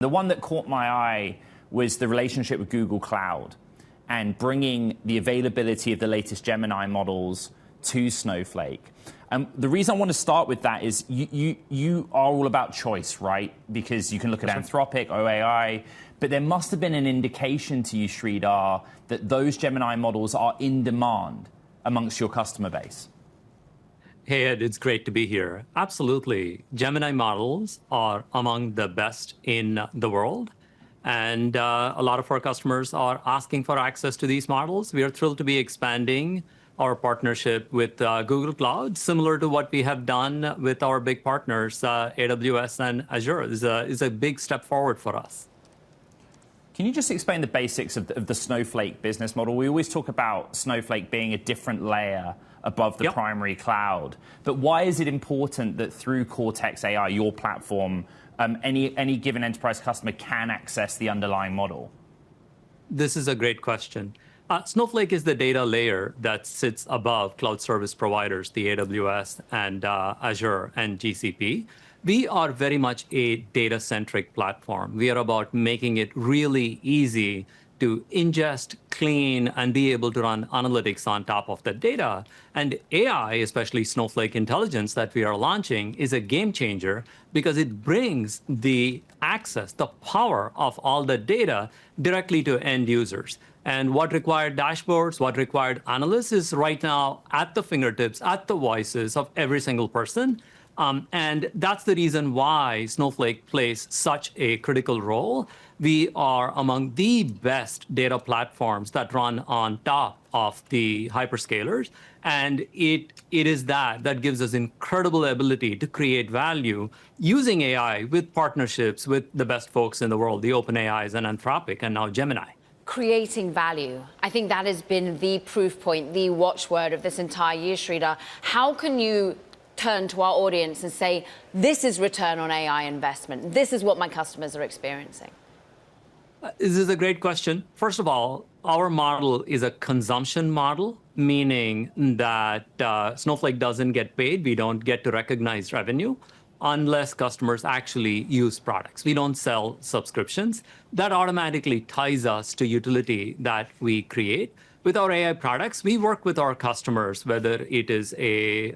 The one that caught my eye was the relationship with Google Cloud and bringing the availability of the latest Gemini models to Snowflake. The reason I want to start with that is you are all about choice, right? Because you can look at Anthropic, OAI, but there must have been an indication to you, Sridhar, that those Gemini models are in demand amongst your customer base. Hey, Ed, it's great to be here. Absolutely. Gemini models are among the best in the world. And a lot of our customers are asking for access to these models. We are thrilled to be expanding our partnership with Google Cloud, similar to what we have done with our big partners, AWS and Azure. Is a big step forward for us. Can you just explain the basics of the Snowflake business model? We always talk about Snowflake being a different layer above the primary cloud. But why is it important that through Cortex AI, your platform, any given enterprise customer can access the underlying model? This is a great question. Snowflake is the data layer that sits above cloud service providers, the AWS and Azure and GCP. We are very much a data-centric platform. We are about making it really easy to ingest, clean, and be able to run analytics on top of the data. And AI, especially Snowflake Intelligence that we are launching, is a game changer because it brings the access, the power of all the data directly to end users. And what required dashboards, what required analysts is right now at the fingertips, at the voices of every single person. And that's the reason why Snowflake plays such a critical role. We are among the best data platforms that run on top of the hyperscalers. And it is that gives us incredible ability to create value using AI with partnerships with the best folks in the world, the OpenAIs and Anthropic, and now Gemini. Creating value. I think that has been the proof point, the watchword of this entire year, Sridhar. How can you turn to our audience and say, this is return on AI investment. This is what my customers are experiencing? This is a great question. First of all, our model is a consumption model, meaning that Snowflake doesn't get paid. We don't get to recognize revenue unless customers actually use products. We don't sell subscriptions. That automatically ties us to utility that we create. With our AI products, we work with our customers, whether it is a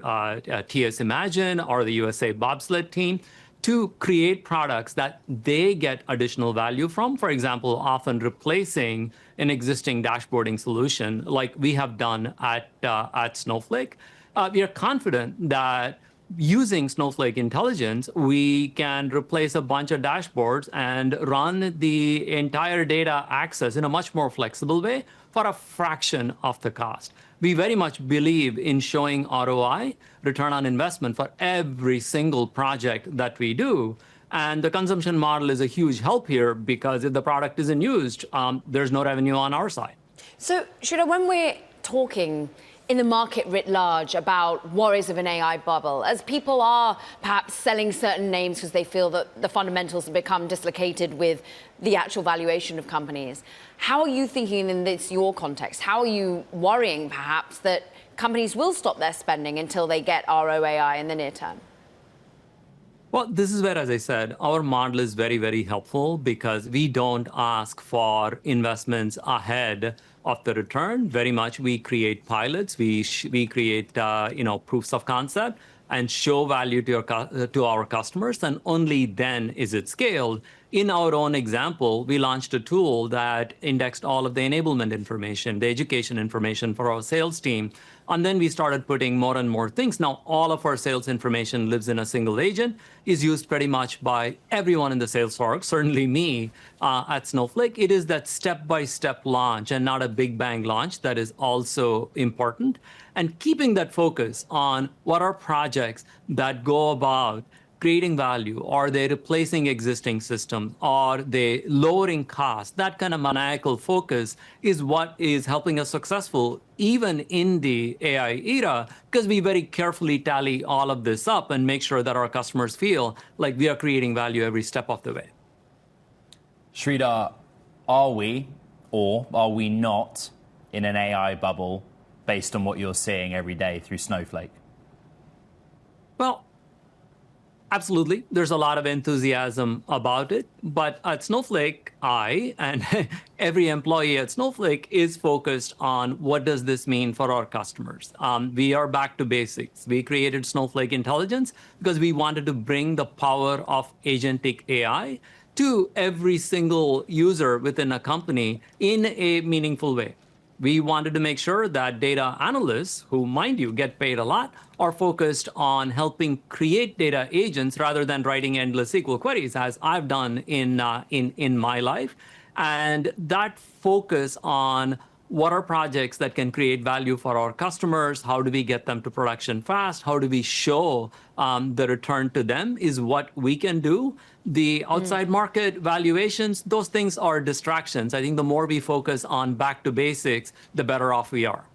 TS Imagine or the USA Bobsled team, to create products that they get additional value from. For example, often replacing an existing dashboarding solution like we have done at Snowflake. We are confident that using Snowflake Intelligence, we can replace a bunch of dashboards and run the entire data access in a much more flexible way for a fraction of the cost. We very much believe in showing ROI, return on investment, for every single project that we do. And the consumption model is a huge help here because if the product isn't used, there's no revenue on our side. So, Sridhar, when we're talking in the market writ large about worries of an AI bubble, as people are perhaps selling certain names because they feel that the fundamentals have become dislocated with the actual valuation of companies, how are you thinking in this your context? How are you worrying perhaps that companies will stop their spending until they get ROAI in the near term? Well, this is where, as I said, our model is very, very helpful because we don't ask for investments ahead of the return. Very much we create pilots, we create proofs of concept and show value to our customers, and only then is it scaled. In our own example, we launched a tool that indexed all of the enablement information, the education information for our sales team. And then we started putting more and more things. Now, all of our sales information lives in a single agent, is used pretty much by everyone in the sales org, certainly me at Snowflake. It is that step-by-step launch and not a big bang launch that is also important. And keeping that focus on what are projects that go about creating value, are they replacing existing systems, are they lowering costs? That kind of maniacal focus is what is helping us successful even in the AI era, because we very carefully tally all of this up and make sure that our customers feel like we are creating value every step of the way. Sridhar, are we or are we not in an AI bubble based on what you're seeing every day through Snowflake? Well, Absolutely. There's a lot of enthusiasm about it. But at Snowflake, I and every employee at Snowflake is focused on what does this mean for our customers. We are back to basics. We created Snowflake Intelligence because we wanted to bring the power of agentic AI to every single user within a company in a meaningful way. We wanted to make sure that data analysts, who, mind you, get paid a lot, are focused on helping create data agents rather than writing endless SQL queries, as I've done in my life. And that focus on what are projects that can create value for our customers, how do we get them to production fast, how do we show the return to them is what we can do. The outside market valuations, those things are distractions. I think the more we focus on back to basics, the better off we are.